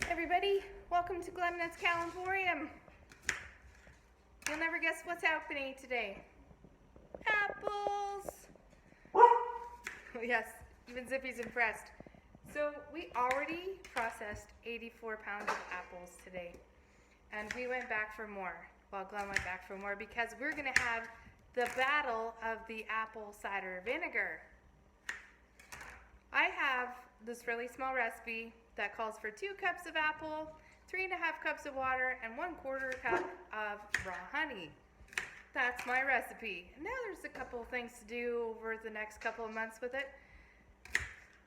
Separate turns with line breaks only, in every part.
Everybody, welcome to Glen and I's Calendorium. You'll never guess what's happening today. Apples! Yes, even Zippy's impressed. So we already processed 84 pounds of apples today. And we went back for more. Well, Glen went back for more because we're going to have the battle of the apple cider vinegar. I have this really small recipe that calls for 2 cups of apple, 3.5 cups of water, and 1/4 cup of raw honey. That's my recipe. Now there's a couple of things to do over the next couple of months with it.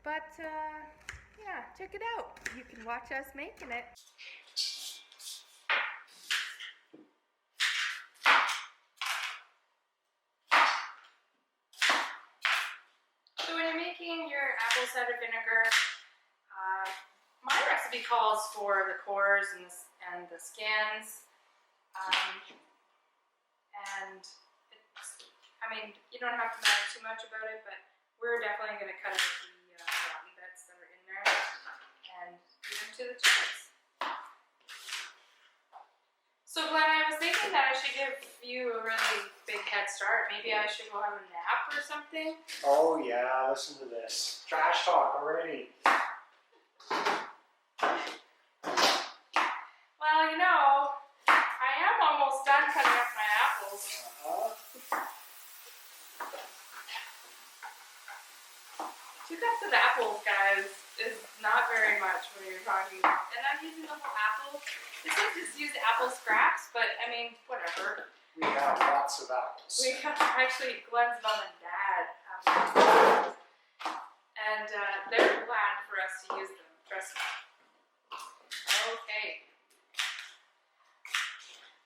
But yeah, check it out. You can watch us making it. So when you're making your apple cider vinegar, my recipe calls for the cores and the skins, and you don't have to matter too much about it, but we're definitely going to cut out the rotten bits that are in there and give them to the chickens. So Glen, I was thinking that I should give you a really big head start. Maybe I should go have a nap or something.
Oh yeah, listen to this. Trash talk already.
Well, you know, I am almost done cutting up my apples. 2 cups of apples, guys, is not very much when you're talking. And I'm using the whole apple. This is just use apple scraps, but I mean, whatever.
We have lots of apples.
We have actually Glen's mom and dad have apples. And they're glad for us to use them, trust me. Okay.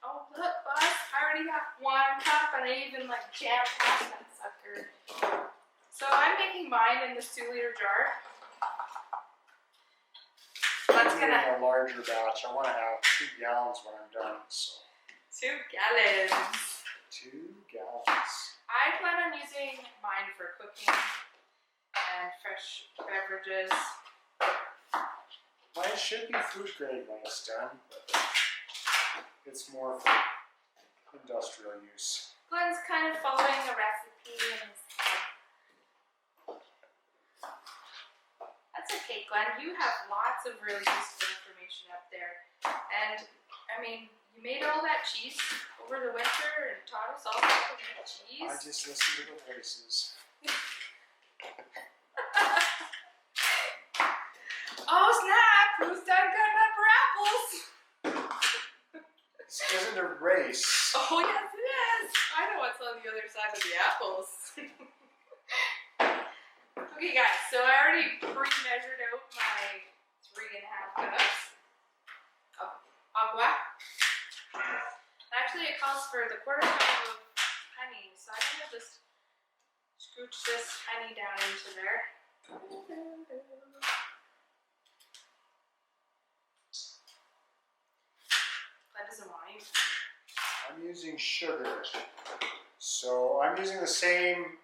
Oh, look, boss, I already got 1 cup and I even jammed past that sucker. So I'm making mine in this 2-liter jar. That's
I'm doing a larger batch. I want to have 2 gallons when I'm done. So
2 gallons.
2 gallons.
I plan on using mine for cooking and fresh beverages.
Mine should be food grade when it's done, but it's more for industrial use.
Glen's kind of following a recipe in his head. That's okay, Glen. You have lots of really useful information up there. And, I mean, you made all that cheese over the winter and taught us all how to make cheese.
I just listen to the voices.
Oh, snap! Who's done cutting up for apples?
This isn't a race.
Oh, yes, it is. I know what's on the other side of the apples. Okay, guys, so I already pre-measured out my 3.5 cups of agua. Actually, it calls for the 1/4 cup of honey, so I'm going to just scooch this honey down into there. That doesn't want you.
I'm using sugar. So I'm using the same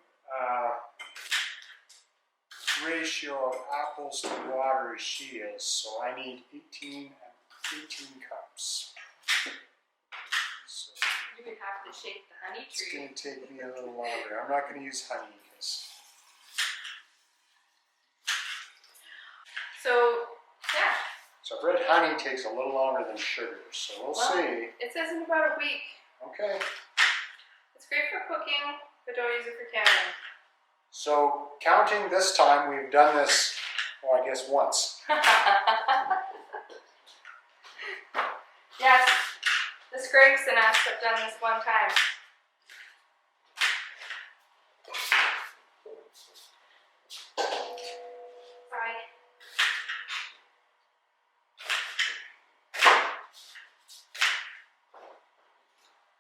ratio of apples to water as she is. So I need 18 cups. So
You would have to shake the honey
it's
tree.
going to take me a little longer. I'm not going to use honey because.
So, yeah.
So red honey takes a little longer than sugar. So we'll see.
It says in about a week.
Okay.
It's great for cooking, but don't use it for canning.
So counting this time, we've done this, well, I guess once.
Yes, the Scrapes and us have done this one time. Sorry.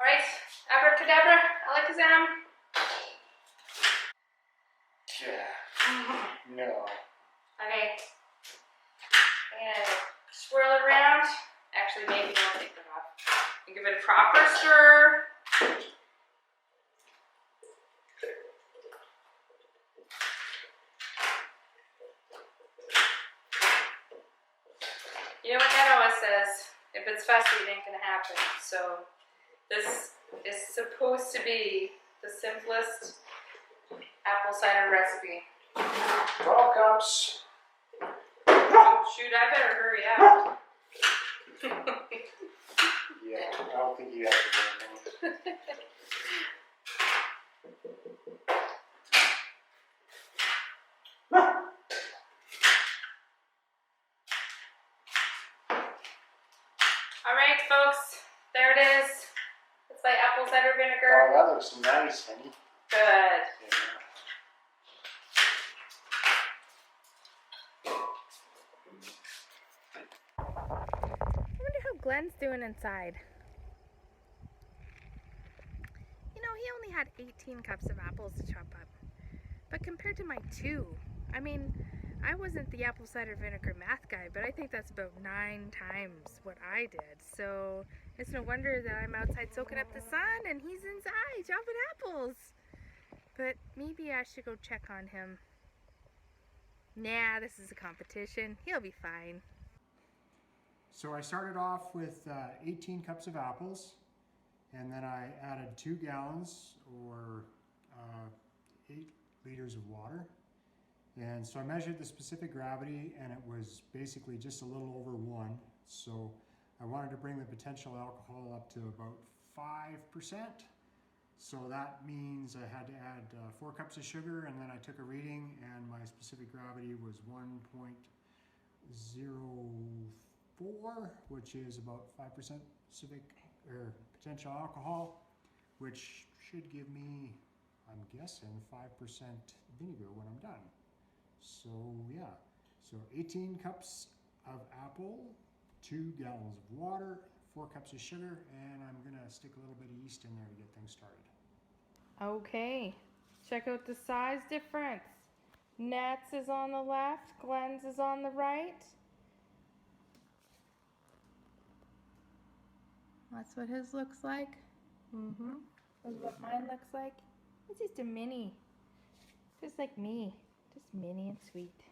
Alright, abracadabra, alakazam.
Yeah. No.
Okay. I'm gonna swirl it around. Actually, maybe I'll take that off. And give it a proper stir. You know what Ned always says, if it's fussy, it ain't gonna happen. So this is supposed to be the simplest apple cider recipe.
12 cups.
Shoot, I better hurry up.
Yeah, I don't think you have to do anything.
Alright folks, there it is. It's my apple cider
Oh,
vinegar.
that looks nice, honey.
Good. I wonder how Glen's doing inside. You know, he only had 18 cups of apples to chop up. But compared to my 2, I mean, I wasn't the apple cider vinegar math guy, but I think that's about 9 times what I did. So it's no wonder that I'm outside soaking up the sun and he's inside chopping apples. But maybe I should go check on him. Nah, this is a competition. He'll be fine.
So I started off with 18 cups of apples, and then I added 2 gallons or 8 liters of water. And so I measured the specific gravity, and it was basically just a little over 1. So I wanted to bring the potential alcohol up to about 5%. So that means I had to add 4 cups of sugar, and then I took a reading, and my specific gravity was 1.04, which is about 5% specific or potential alcohol, which should give me, I'm guessing, 5% vinegar when I'm done. So yeah, so 18 cups of apple, 2 gallons of water, 4 cups of sugar, and I'm gonna stick a little bit of yeast in there to get things started.
Okay, check out the size difference. Nat's is on the left, Glen's is on the right. That's what his looks like. That's what mine looks like. It's just a mini. Just like me. Just mini and sweet.